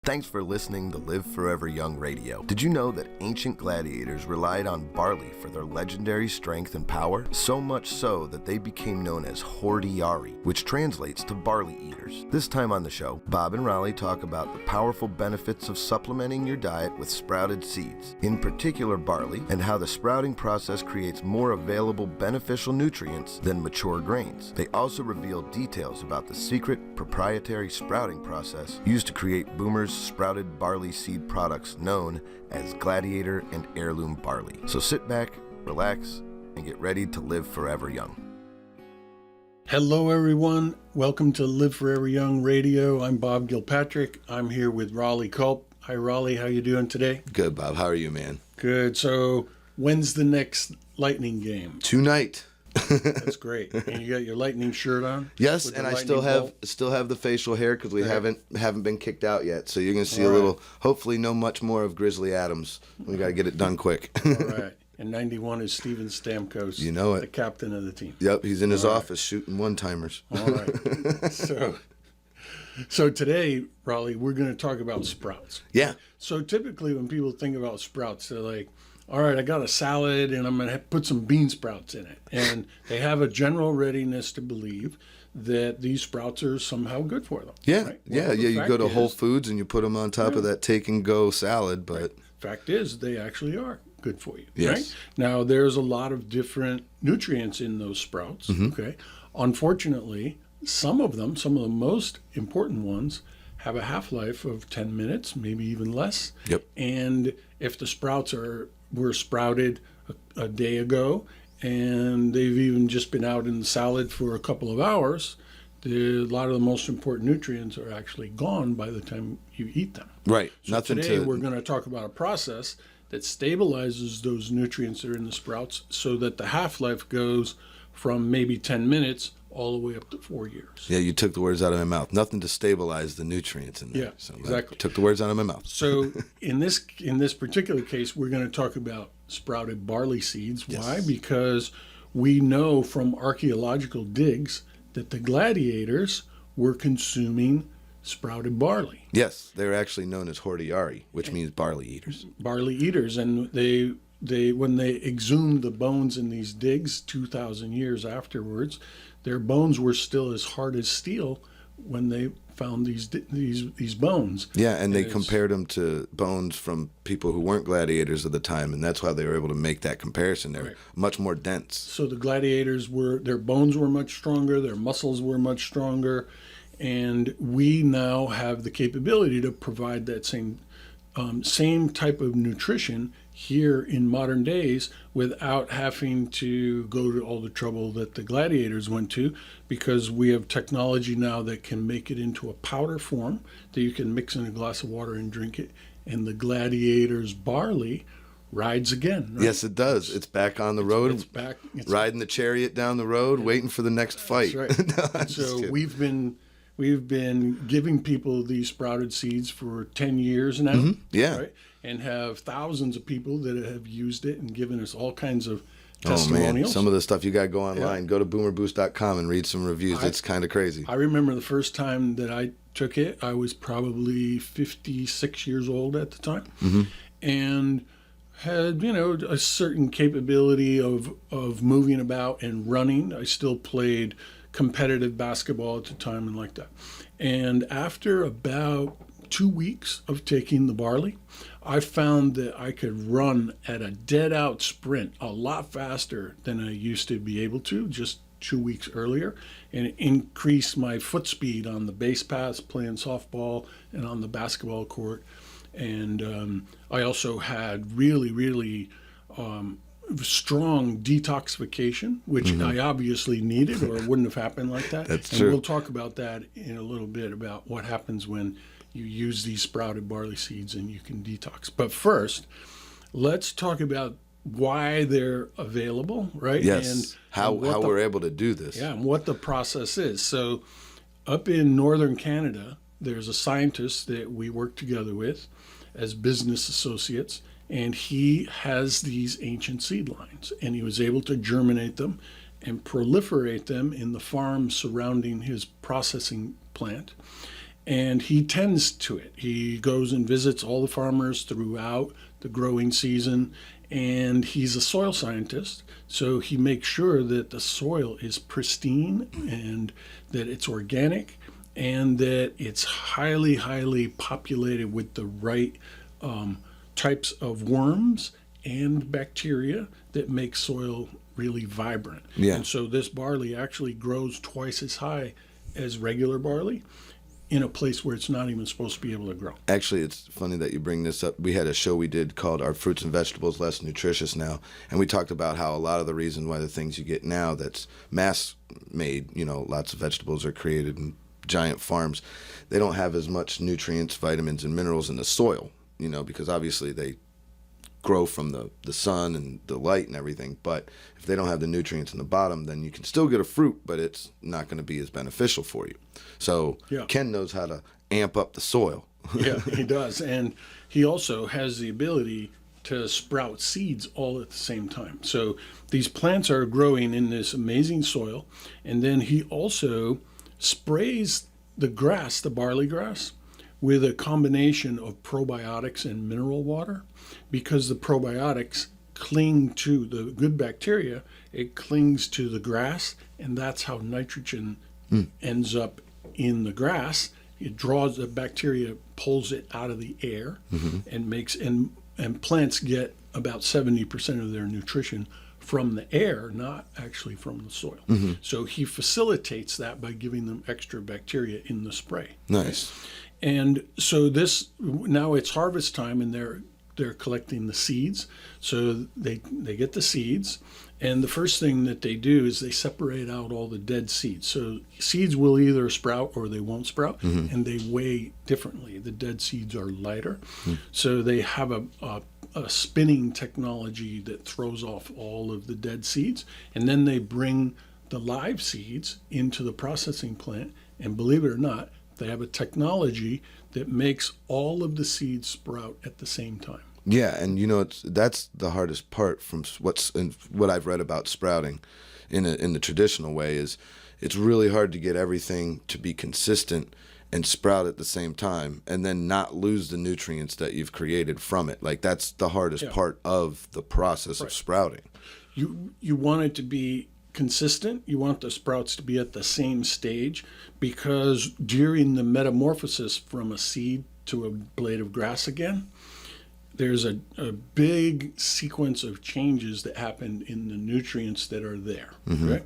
Thanks for listening to Live Forever Young Radio. Did you know that ancient gladiators relied on barley for their legendary strength and power? So much so that they became known as Hordearii, which translates to Barley Eaters. This time on the show, Bob and Rollie talk about the powerful benefits of supplementing your diet with sprouted seeds, in particular barley, and how the sprouting process creates more available beneficial nutrients than mature grains. They also reveal details about the secret proprietary sprouting process used to create Boomer's sprouted barley seed products known as Gladiator and Heirloom Barley. So sit back, relax, and get ready to live forever young. Hello everyone, welcome to Live Forever Young Radio. I'm Bob Gilpatrick. I'm here with Rollie Culp. Hi Rollie, how you doing today? Good, Bob. How are you, man? Good. So when's the next Lightning game? Tonight. That's great. And you got your Lightning shirt on? Yes, and I still have the facial hair because we haven't been kicked out yet. So you're gonna see a little. Hopefully, no much more of Grizzly Adams. We gotta get it done quick. All right. And 91 is Steven Stamkos. You know it. The captain of the team. Yep, he's in his office shooting one-timers. All right. So today, Rollie, we're going to talk about sprouts. Yeah. So typically when people think about sprouts, they're like, all right, I got a salad and I'm going to put some bean sprouts in it. And they have a general readiness to believe that these sprouts are somehow good for them. Yeah, right? You go to Whole Foods and you put them on top of that take-and-go salad. But right. Fact is, they actually are good for you. Yes. Right? Now, there's a lot of different nutrients in those sprouts. Mm-hmm. Okay. Unfortunately, some of the most important ones, have a half-life of 10 minutes, maybe even less. Yep. And if the sprouts were sprouted a day ago and they've even just been out in the salad for a couple of hours, a lot of the most important nutrients are actually gone by the time you eat them. Right. So today we're going to talk about a process that stabilizes those nutrients that are in the sprouts so that the half-life goes from maybe 10 minutes all the way up to 4 years. Yeah, you took the words out of my mouth. Nothing to stabilize the nutrients in there. Yeah, so exactly. Took the words out of my mouth. So in this particular case, we're going to talk about sprouted barley seeds. Yes. Why? Because we know from archaeological digs that the gladiators were consuming sprouted barley. Yes, they're actually known as Hordearii, which means barley eaters. Barley eaters, and they when they exhumed the bones in these digs 2,000 years afterwards, their bones were still as hard as steel when they found these bones. Yeah, and they compared them to bones from people who weren't gladiators at the time, and that's why they were able to make that comparison. They're much more dense. So the gladiators their bones were much stronger, their muscles were much stronger, and we now have the capability to provide that same type of nutrition here in modern days without having to go to all the trouble that the gladiators went to, because we have technology now that can make it into a powder form that you can mix in a glass of water and drink it, and the gladiators' barley rides again. Right? Yes, it does. It's back on the road. It's back. Riding the chariot down the road, waiting for the next fight. That's right. No, so we've been giving people these sprouted seeds for 10 years now. Mm-hmm. Yeah. Right? And have thousands of people that have used it and given us all kinds of testimonials. Oh, man. Some of the stuff you got to go online. Go to boomerboost.com and read some reviews. It's kind of crazy. I remember the first time that I took it, I was probably 56 years old at the time. Mm-hmm. And had, a certain capability of moving about and running. I still played competitive basketball at the time and like that. And after about 2 weeks of taking the barley, I found that I could run at a dead-out sprint a lot faster than I used to be able to just 2 weeks earlier, and increase my foot speed on the base paths playing softball and on the basketball court. And I also had really, really strong detoxification, which I obviously needed, or it wouldn't have happened like that. That's and true. We'll talk about that in a little bit, about what happens when you use these sprouted barley seeds and you can detox. But first, let's talk about why they're available, right? Yes, and how we're able to do this. Yeah, and what the process is. So up in northern Canada, there's a scientist that we work together with as business associates, and he has these ancient seed lines, and he was able to germinate them and proliferate them in the farm surrounding his processing plant. and he tends to it. He goes and visits all the farmers throughout the growing season, and he's a soil scientist, so he makes sure that the soil is pristine and that it's organic and that it's highly, highly populated with the right types of worms and bacteria that make soil really vibrant. Yeah. And so this barley actually grows twice as high as regular barley in a place where it's not even supposed to be able to grow. Actually, it's funny that you bring this up. We had a show we did called Are Fruits and Vegetables Less Nutritious Now? And we talked about how a lot of the reason why the things you get now that's mass made, lots of vegetables are created in giant farms, they don't have as much nutrients, vitamins, and minerals in the soil, because obviously they grow from the sun and the light and everything. But if they don't have the nutrients in the bottom, then you can still get a fruit, but it's not going to be as beneficial for you. So Yeah. Ken knows how to amp up the soil. Yeah, he does. And he also has the ability to sprout seeds all at the same time. So these plants are growing in this amazing soil. And then he also sprays the grass, the barley grass, with a combination of probiotics and mineral water, because the probiotics cling to the good bacteria, it clings to the grass, and that's how nitrogen ends up in the grass. It draws the bacteria, pulls it out of the air, and makes and plants get about 70% of their nutrition from the air, not actually from the soil. So he facilitates that by giving them extra bacteria in the spray. Nice. And so this, now it's harvest time, and they're collecting the seeds. So they get the seeds, and the first thing that they do is they separate out all the dead seeds. So seeds will either sprout or they won't sprout, and they weigh differently. The dead seeds are lighter. So they have a spinning technology that throws off all of the dead seeds, and then they bring the live seeds into the processing plant, and believe it or not, they have a technology that makes all of the seeds sprout at the same time. Yeah, and that's the hardest part from what I've read about sprouting in the traditional way is it's really hard to get everything to be consistent and sprout at the same time and then not lose the nutrients that you've created from it. Like that's the hardest part of the process of sprouting. You want it to be consistent. You want the sprouts to be at the same stage, because during the metamorphosis from a seed to a blade of grass again, there's a big sequence of changes that happen in the nutrients that are there. Right?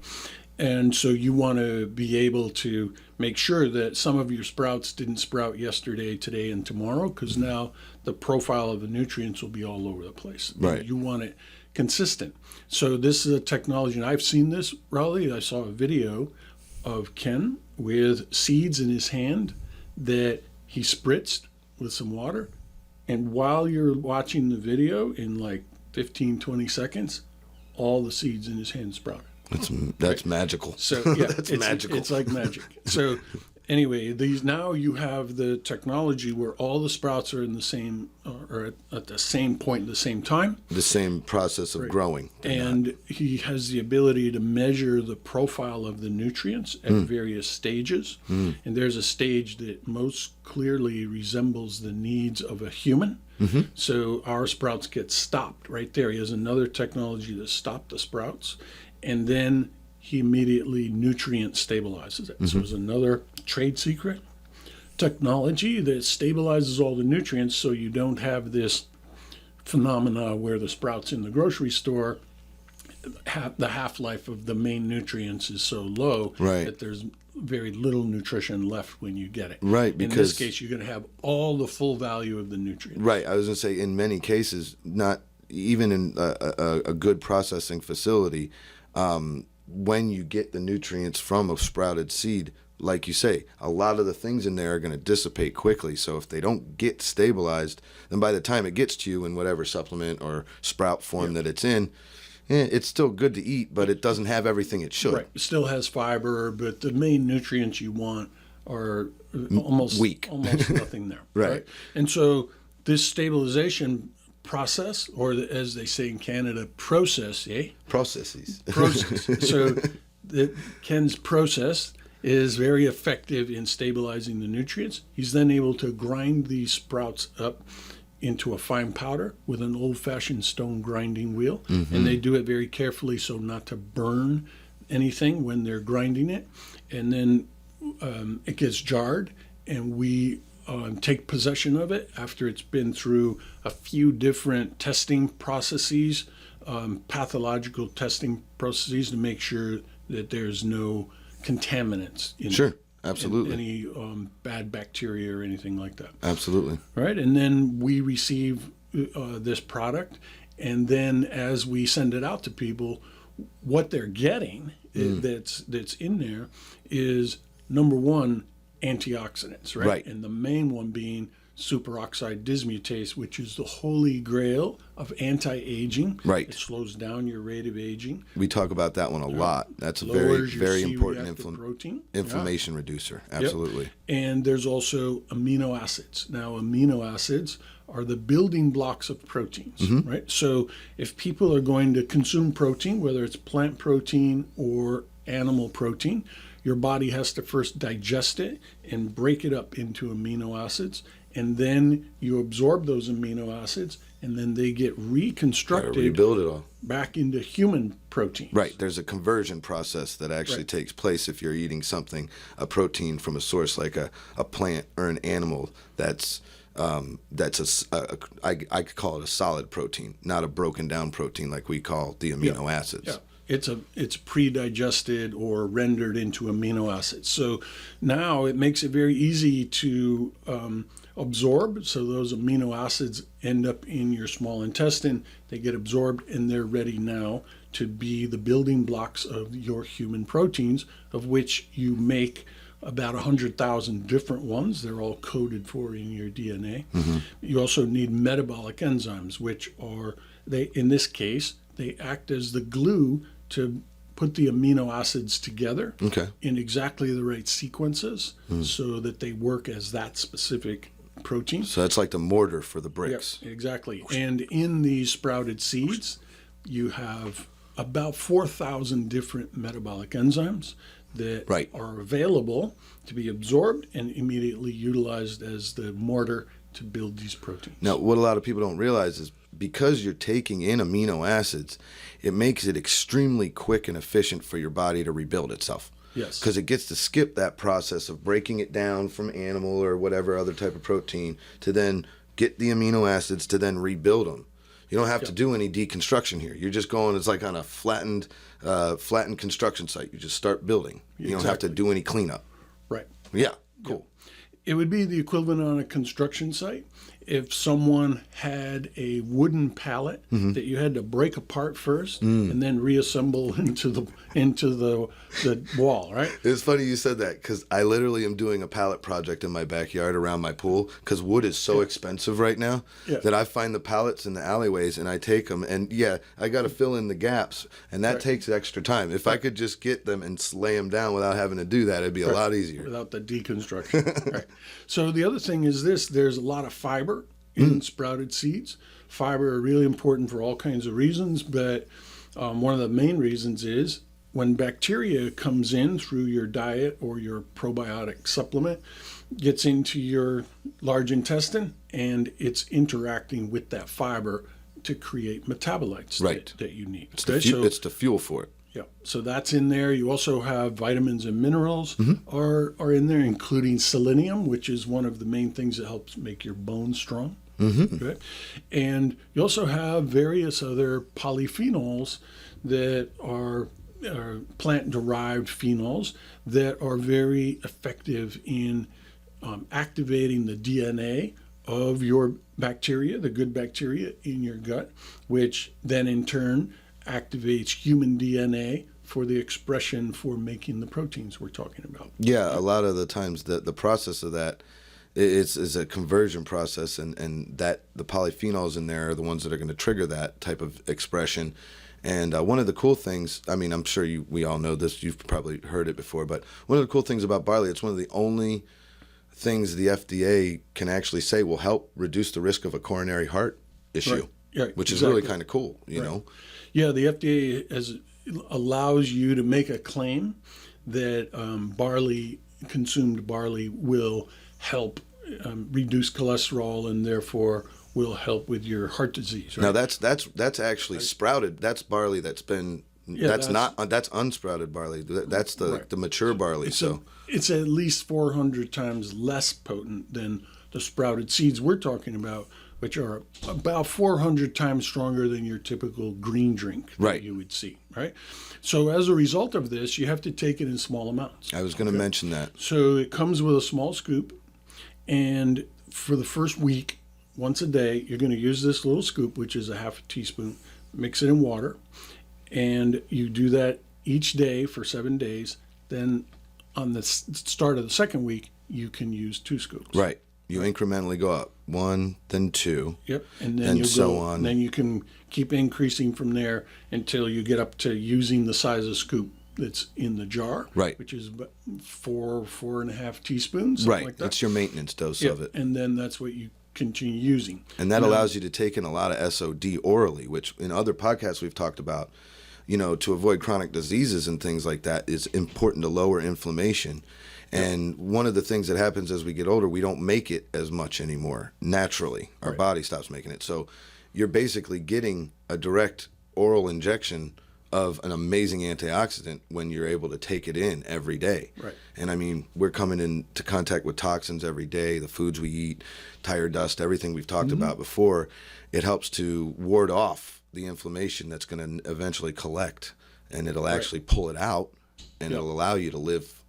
And so you want to be able to make sure that some of your sprouts didn't sprout yesterday, today, and tomorrow, because now the profile of the nutrients will be all over the place. Right. You want it consistent. So this is a technology, and I've seen this, Raleigh. I saw a video of Ken with seeds in his hand that he spritzed with some water. And while you're watching the video, in like 15, 20 seconds, all the seeds in his hand sprouted. That's magical. So yeah, That's magical. It's like magic. So anyway, now you have the technology where all the sprouts are in the same, or at the same point at the same time. The same process of growing. And he has the ability to measure the profile of the nutrients at various stages. And there's a stage that most clearly resembles the needs of a human. So our sprouts get stopped right there. He has another technology to stop the sprouts. And then he immediately nutrient stabilizes it. So it's another trade secret technology that stabilizes all the nutrients, so you don't have this phenomena where the sprouts in the grocery store, the half-life of the main nutrients is so low that there's very little nutrition left when you get it. Right, because in this case, you're going to have all the full value of the nutrients. Right, I was going to say, in many cases, not even in a good processing facility, when you get the nutrients from a sprouted seed, like you say, a lot of the things in there are going to dissipate quickly. So if they don't get stabilized, then by the time it gets to you in whatever supplement or sprout form that it's in, it's still good to eat, but it doesn't have everything it should. Right, it still has fiber, but the main nutrients you want are almost weak, almost nothing there. Right. And so this stabilization process, or as they say in Canada, process, Processes. Process. So Ken's process is very effective in stabilizing the nutrients. He's then able to grind these sprouts up into a fine powder with an old-fashioned stone grinding wheel, and they do it very carefully so not to burn anything when they're grinding it. And then it gets jarred, and we take possession of it after it's been through a few different testing processes, pathological testing processes, to make sure that there's no contaminants in Sure. Absolutely. any bad bacteria or anything like that. Absolutely. Right, and then we receive this product, and then as we send it out to people, what they're getting that's in there is, number one, antioxidants, right? Right. And the main one being superoxide dismutase, which is the holy grail of anti-aging. Right. It slows down your rate of aging. We talk about that one a lot. That's a very, Lowers your very important C-reactive protein. inflammation reducer. Absolutely. Yep. And there's also amino acids. Now, amino acids are the building blocks of proteins, right? So if people are going to consume protein, whether it's plant protein or animal protein, your body has to first digest it and break it up into amino acids, and then you absorb those amino acids, and then they get reconstructed, rebuild it all back into human proteins. Right. There's a conversion process that actually takes place if you're eating something, a protein from a source like a plant or an animal I could call it a solid protein, not a broken down protein like we call the amino acids. Yeah. It's pre-digested or rendered into amino acids. So now it makes it very easy to absorb. So those amino acids end up in your small intestine. They get absorbed, and they're ready now to be the building blocks of your human proteins, of which you make about 100,000 different ones. They're all coded for in your DNA. You also need metabolic enzymes, which are, in this case, they act as the glue to put the amino acids together in exactly the right sequences so that they work as that specific protein. So that's like the mortar for the bricks. Yep, exactly. And in these sprouted seeds, you have about 4,000 different metabolic enzymes that are available to be absorbed and immediately utilized as the mortar to build these proteins. Now, what a lot of people don't realize is because you're taking in amino acids, it makes it extremely quick and efficient for your body to rebuild itself. Yes. Because it gets to skip that process of breaking it down from animal or whatever other type of protein to then get the amino acids to then rebuild them. You don't have to do any deconstruction here. You're just going, it's like on a flattened construction site. You just start building. You don't have to do any cleanup. Right. Yeah, cool. It would be the equivalent on a construction site if someone had a wooden pallet that you had to break apart first and then reassemble into the wall, right? It's funny you said that because I literally am doing a pallet project in my backyard around my pool because wood is so expensive right now that I find the pallets in the alleyways and I take them and I got to fill in the gaps and that takes extra time. If I could just get them and lay them down without having to do that, it'd be a lot easier. Without the deconstruction. Right. So the other thing is this, there's a lot of fiber in sprouted seeds. Fiber are really important for all kinds of reasons, but one of the main reasons is when bacteria comes in through your diet or your probiotic supplement, gets into your large intestine, and it's interacting with that fiber to create metabolites that you need. It's the fuel for it. Yeah, so that's in there. You also have vitamins and minerals are in there, including selenium, which is one of the main things that helps make your bones strong. Right? And you also have various other polyphenols that are plant-derived phenols that are very effective in activating the DNA of your bacteria, the good bacteria in your gut, which then in turn activates human DNA for the expression for making the proteins we're talking about. Yeah, a lot of the times the process of that is a conversion process, and that the polyphenols in there are the ones that are going to trigger that type of expression. And one of the cool things, I mean, I'm sure we all know this, you've probably heard it before, but one of the cool things about barley, it's one of the only things the FDA can actually say will help reduce the risk of a coronary heart issue, which is really kind of cool, you know? Yeah, the FDA allows you to make a claim that consumed barley will help reduce cholesterol and therefore will help with your heart disease. Right? Now that's actually sprouted. That's barley that's been. Yeah, that's unsprouted barley. That's the mature barley. It's at least 400 times less potent than the sprouted seeds we're talking about, which are about 400 times stronger than your typical green drink that you would see, right? So as a result of this, you have to take it in small amounts. I was going to mention that. So it comes with a small scoop, and for the first week, once a day, you're going to use this little scoop, which is a half a teaspoon, mix it in water, and you do that each day for 7 days. Then on the start of the second week, you can use 2 scoops. Right. You incrementally go up 1, then 2. Yep. And then on. And then you can keep increasing from there until you get up to using the size of scoop that's in the jar. Right. Which is 4.5 teaspoons. Right. Like that. That's your maintenance dose of it. And then that's what you continue using. And that allows you to take in a lot of SOD orally, which in other podcasts we've talked about, to avoid chronic diseases and things like that is important to lower inflammation. And one of the things that happens as we get older, we don't make it as much anymore naturally. Our body stops making it. So you're basically getting a direct oral injection of an amazing antioxidant when you're able to take it in every day. Right. And I mean, we're coming into contact with toxins every day, the foods we eat, tire dust, everything we've talked about before. It helps to ward off the inflammation that's going to eventually collect, and it'll actually pull it out, and it'll allow you to live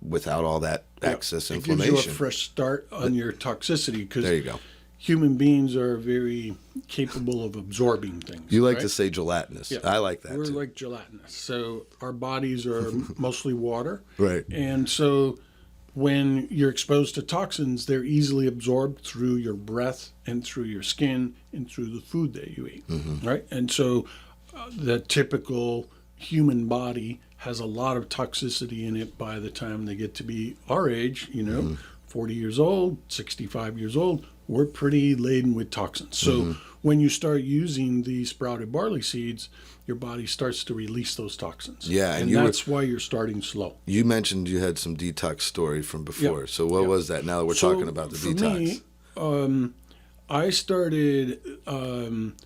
without all that excess inflammation. It gives you a fresh start on your toxicity, because there you go. Human beings are very capable of absorbing things. You like to say gelatinous. I like that. We're too. like gelatinous. So our bodies are mostly water. Right. And so when you're exposed to toxins, they're easily absorbed through your breath and through your skin and through the food that you eat. Right. And so the typical human body has a lot of toxicity in it by the time they get to be our age, 40 years old, 65 years old. We're pretty laden with toxins. So when you start using the sprouted barley seeds, your body starts to release those toxins. Yeah, and that's why you're starting slow. You mentioned you had some detox story from before. So what was that? Now that we're talking about the detox. Me, I started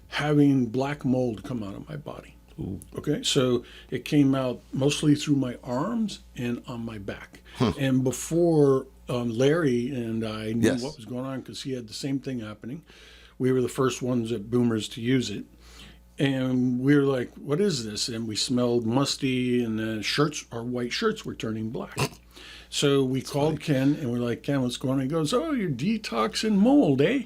having black mold come out of my body. Ooh. Okay, so it came out mostly through my arms and on my back. And before Larry and I knew what was going on, because he had the same thing happening. We were the first ones at Boomers to use it. And we were like, what is this? And we smelled musty, and the our white shirts were turning black. So we called Ken, and we're like, Ken, what's going on? He goes, oh, you're detoxing mold, eh?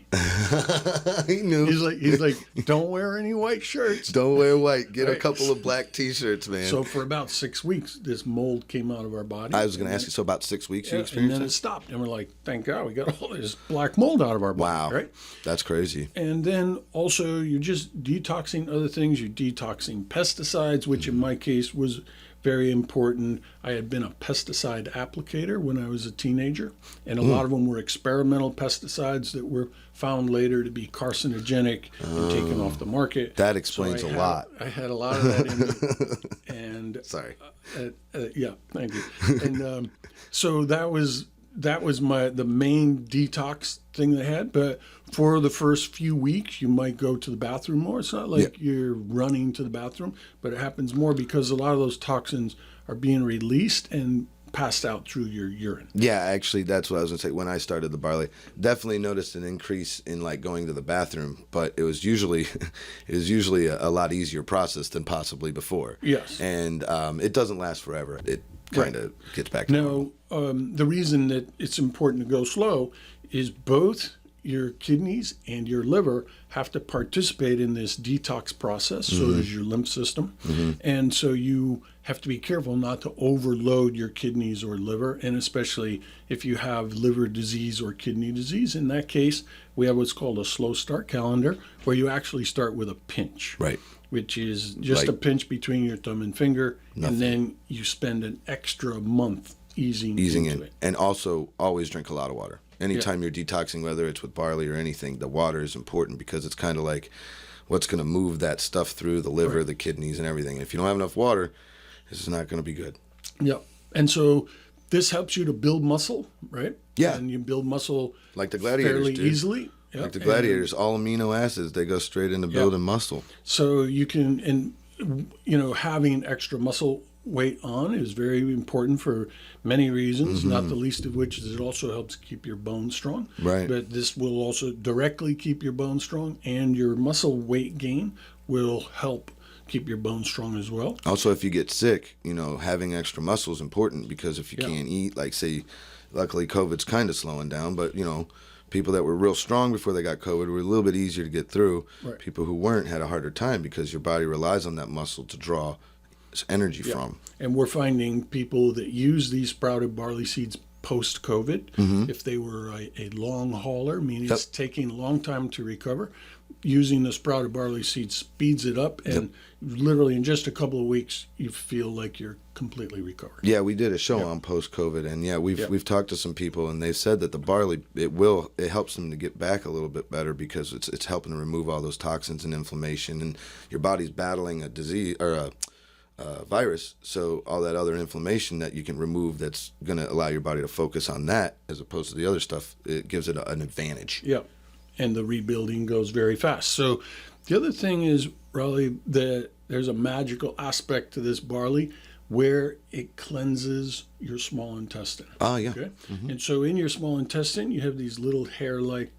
He knew. He's like, don't wear any white shirts. Don't wear white. Get a couple of black T-shirts, man. So for about 6 weeks, this mold came out of our body. I was going to ask you, so about 6 weeks you experienced and then it stopped. And we're like, thank God, we got all this black mold out of our body. Wow. Right? That's crazy. And then also, you're just detoxing other things. You're detoxing pesticides, which in my case was very important. I had been a pesticide applicator when I was a teenager, and a lot of them were experimental pesticides that were found later to be carcinogenic and taken off the market. That explains a lot. I had a lot of that in me. And sorry. Yeah, thank you. And so that was the main detox thing they had. But for the first few weeks, you might go to the bathroom more. It's not like you're running to the bathroom, but it happens more because a lot of those toxins are being released and passed out through your urine. Yeah, actually, that's what I was going to say. When I started the barley, definitely noticed an increase in like going to the bathroom, but it was usually a lot easier process than possibly before. Yes. And it doesn't last forever. It kind of gets back to normal. The reason that it's important to go slow is both your kidneys and your liver have to participate in this detox process. So does your lymph system. And so you have to be careful not to overload your kidneys or liver, and especially if you have liver disease or kidney disease. In that case, we have what's called a slow start calendar, where you actually start with a pinch. Right. Which is just a pinch between your thumb and finger, and then you spend an extra month easing into it. And also always drink a lot of water. Anytime you're detoxing, whether it's with barley or anything, the water is important because it's kind of like what's going to move that stuff through the liver, the kidneys, and everything. If you don't have enough water, this is not going to be good. Yeah. And so this helps you to build muscle, right? Yeah. And you build muscle Like the Gladiators fairly do. easily. Yeah. Like the Gladiators, all amino acids, they go straight into building muscle. So you can, and having extra muscle weight on is very important for many reasons, not the least of which is it also helps keep your bones strong. Right. But this will also directly keep your bones strong, and your muscle weight gain will help keep your bones strong as well. Also, if you get sick, having extra muscle is important, because if you can't eat, like say, luckily COVID's kind of slowing down, but people that were real strong before they got COVID were a little bit easier to get through. Right. People who weren't had a harder time because your body relies on that muscle to draw energy from. And we're finding people that use these sprouted barley seeds post-COVID, if they were a long hauler, meaning it's taking a long time to recover, using the sprouted barley seed speeds it up, and literally in just a couple of weeks, you feel like you're completely recovered. Yeah, we did a show on post-COVID, and we've talked to some people, and they've said that the barley it helps them to get back a little bit better, because it's helping to remove all those toxins and inflammation, and your body's battling a disease or a virus, so all that other inflammation that you can remove, that's going to allow your body to focus on that as opposed to the other stuff, it gives it an advantage. Yeah, and the rebuilding goes very fast. So the other thing is, Rollie, that there's a magical aspect to this barley where it cleanses your small intestine. Oh, yeah. Okay? And so in your small intestine, you have these little hair-like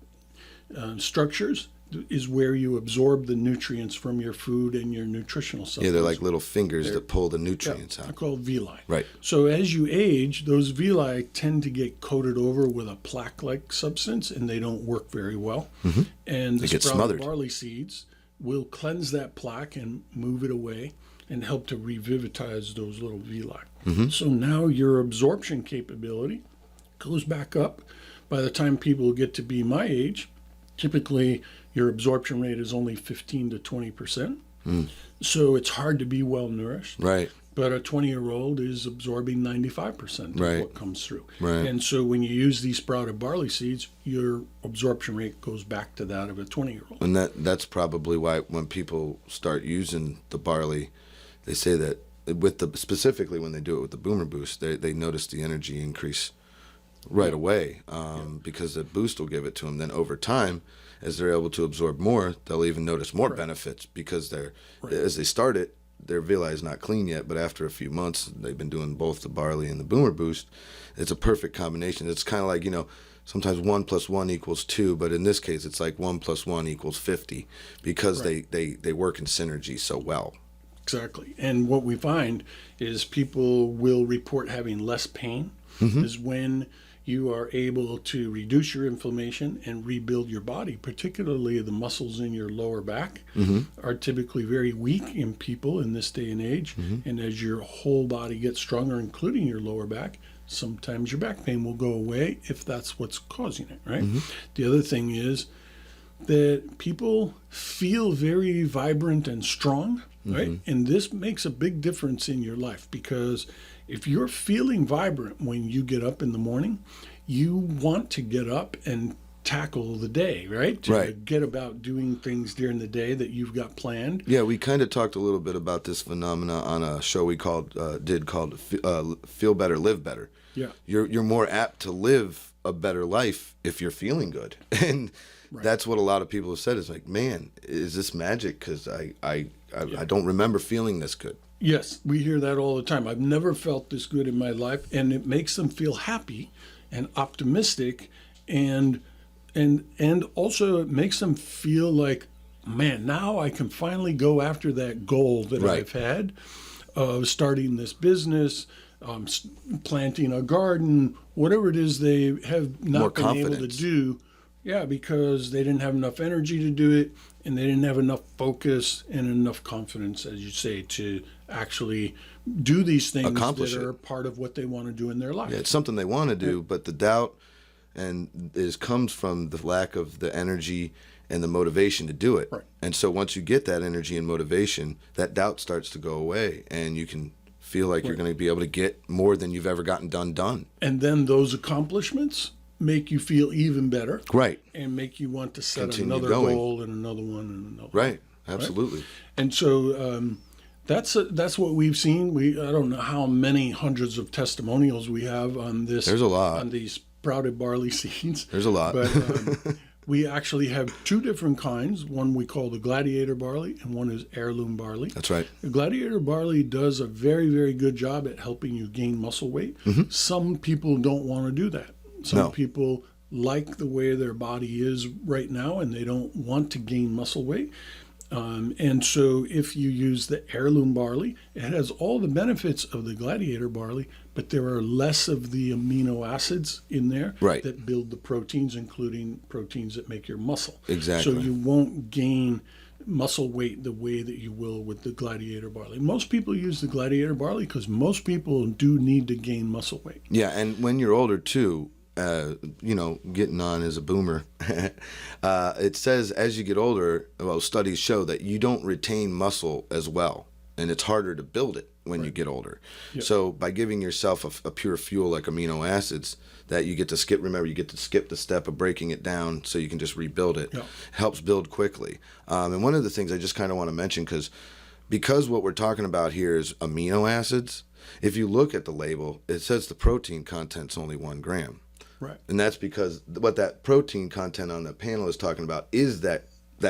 structures is where you absorb the nutrients from your food and your nutritional supplements. Yeah, they're like little fingers that pull the nutrients out. They're called villi. Right. So as you age, those villi tend to get coated over with a plaque-like substance, and they don't work very well. And the get sprouted smothered. barley seeds will cleanse that plaque and move it away and help to revitalize those little villi. So now your absorption capability goes back up. By the time people get to be my age, typically your absorption rate is only 15 to 20%. So it's hard to be well nourished. Right. But a 20-year-old is absorbing 95% of Right. what comes through. Right. And so when you use these sprouted barley seeds, your absorption rate goes back to that of a 20-year-old. And that's probably why when people start using the barley, they say that specifically when they do it with the Boomer Boost, they notice the energy increase right away, because the boost will give it to them. Then over time, as they're able to absorb more, they'll even notice more benefits, because as they start it, their villi is not clean yet, but after a few months, they've been doing both the barley and the Boomer Boost. It's a perfect combination. It's kind of like, sometimes 1 + 1 = 2, but in this case, it's like 1 + 1 = 50, because they work in synergy so well. Exactly. And what we find is people will report having less pain is when you are able to reduce your inflammation and rebuild your body. Particularly the muscles in your lower back are typically very weak in people in this day and age. And as your whole body gets stronger, including your lower back, sometimes your back pain will go away if that's what's causing it, right? The other thing is that people feel very vibrant and strong, right? And this makes a big difference in your life, because if you're feeling vibrant when you get up in the morning, you want to get up and tackle the day, right? To get about doing things during the day that you've got planned. Yeah, we kind of talked a little bit about this phenomena on a show we called Feel Better, Live Better. Yeah. You're more apt to live a better life if you're feeling good. And that's what a lot of people have said, is like, man, is this magic? Because I don't remember feeling this good. Yes, we hear that all the time. I've never felt this good in my life, and it makes them feel happy and optimistic, and also it makes them feel like, man, now I can finally go after that goal that I've had of starting this business, planting a garden, whatever it is they have not been able to do. Yeah, because they didn't have enough energy to do it, and they didn't have enough focus and enough confidence, as you say, to actually do these things that are part of what they want to do in their life. Yeah, it's something they want to do, but the doubt comes from the lack of the energy and the motivation to do it. Right. And so once you get that energy and motivation, that doubt starts to go away, and you can feel like you're going to be able to get more than you've ever gotten done. And then those accomplishments make you feel even better. Right. And make you want to set Continue another going. goal and another one and another one. Right. Absolutely. Right? And so That's what we've seen. I don't know how many hundreds of testimonials we have on this. There's a lot. On these sprouted barley seeds. There's a lot. But we actually have two different kinds. One we call the Gladiator barley, and one is heirloom barley. That's right. The Gladiator barley does a very, very good job at helping you gain muscle weight. Mm-hmm. Some people don't want to do that. Some No. people like the way their body is right now, and they don't want to gain muscle weight. And so if you use the heirloom barley, it has all the benefits of the Gladiator barley, but there are less of the amino acids in there Right. that build the proteins, including proteins that make your muscle. Exactly. So you won't gain muscle weight the way that you will with the Gladiator barley. Most people use the Gladiator barley because most people do need to gain muscle weight. Yeah, and when you're older too, getting on as a boomer, it says as you get older, well, studies show that you don't retain muscle as well, and it's harder to build it when you get older. Yep. So by giving yourself a pure fuel like amino acids that you get to skip, remember you get to skip the step of breaking it down so you can just rebuild it. Yep. Helps build quickly. And one of the things I just kind of want to mention, because what we're talking about here is amino acids, if you look at the label, it says the protein content's only 1 gram. Right. And that's because what that protein content on the panel is talking about is that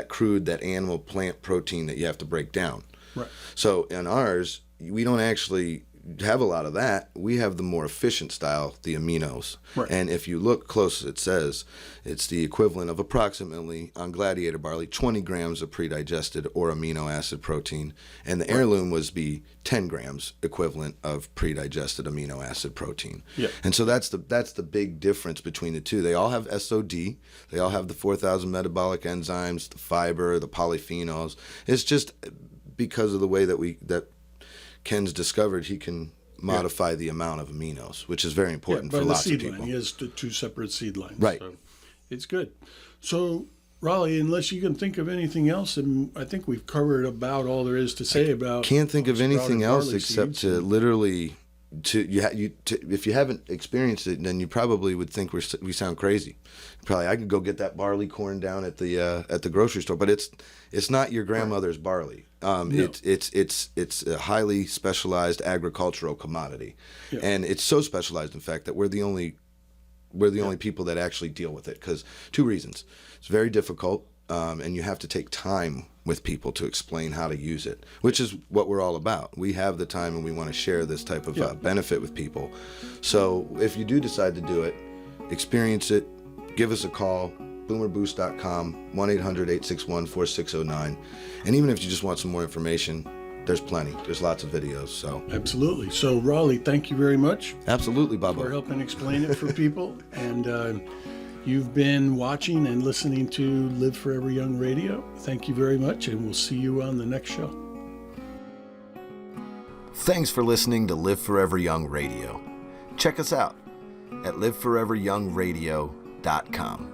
crude, that animal plant protein that you have to break down. Right. So in ours, we don't actually have a lot of that. We have the more efficient style, the aminos. Right. And if you look close, it says it's the equivalent of approximately, on Gladiator barley, 20 grams of pre-digested or amino acid protein. And the heirloom was be 10 grams equivalent of pre-digested amino acid protein. Yep. And so that's the big difference between the two. They all have SOD. They all have the 4,000 metabolic enzymes, the fiber, the polyphenols. It's just because of the way that Ken's discovered he can modify the amount of aminos, which is very important for lots of people. Line. He has two separate seed lines. Right. So it's good. So, Rollie, unless you can think of anything else, and I think we've covered about all there is to say about. Can't think of anything else except seeds. to literally. If you haven't experienced it, then you probably would think we sound crazy. Probably I could go get that barley corn down at the grocery store, but it's not your grandmother's barley. No. It's a highly specialized agricultural commodity, and it's so specialized, in fact, that we're the only people that actually deal with it. Because 2 reasons: it's very difficult, and you have to take time with people to explain how to use it, which is what we're all about. We have the time, and we want to share this type of benefit with people. So if you do decide to do it, experience it, give us a call. boomerboost.com, 1-800-861-4609. And even if you just want some more information, there's plenty. There's lots of videos. So Absolutely. So, Rollie, thank you very much absolutely, Bob. for helping explain it for people. And you've been watching and listening to Live Forever Young Radio. Thank you very much, and we'll see you on the next show. Thanks for listening to Live Forever Young Radio. Check us out at liveforeveryoungradio.com.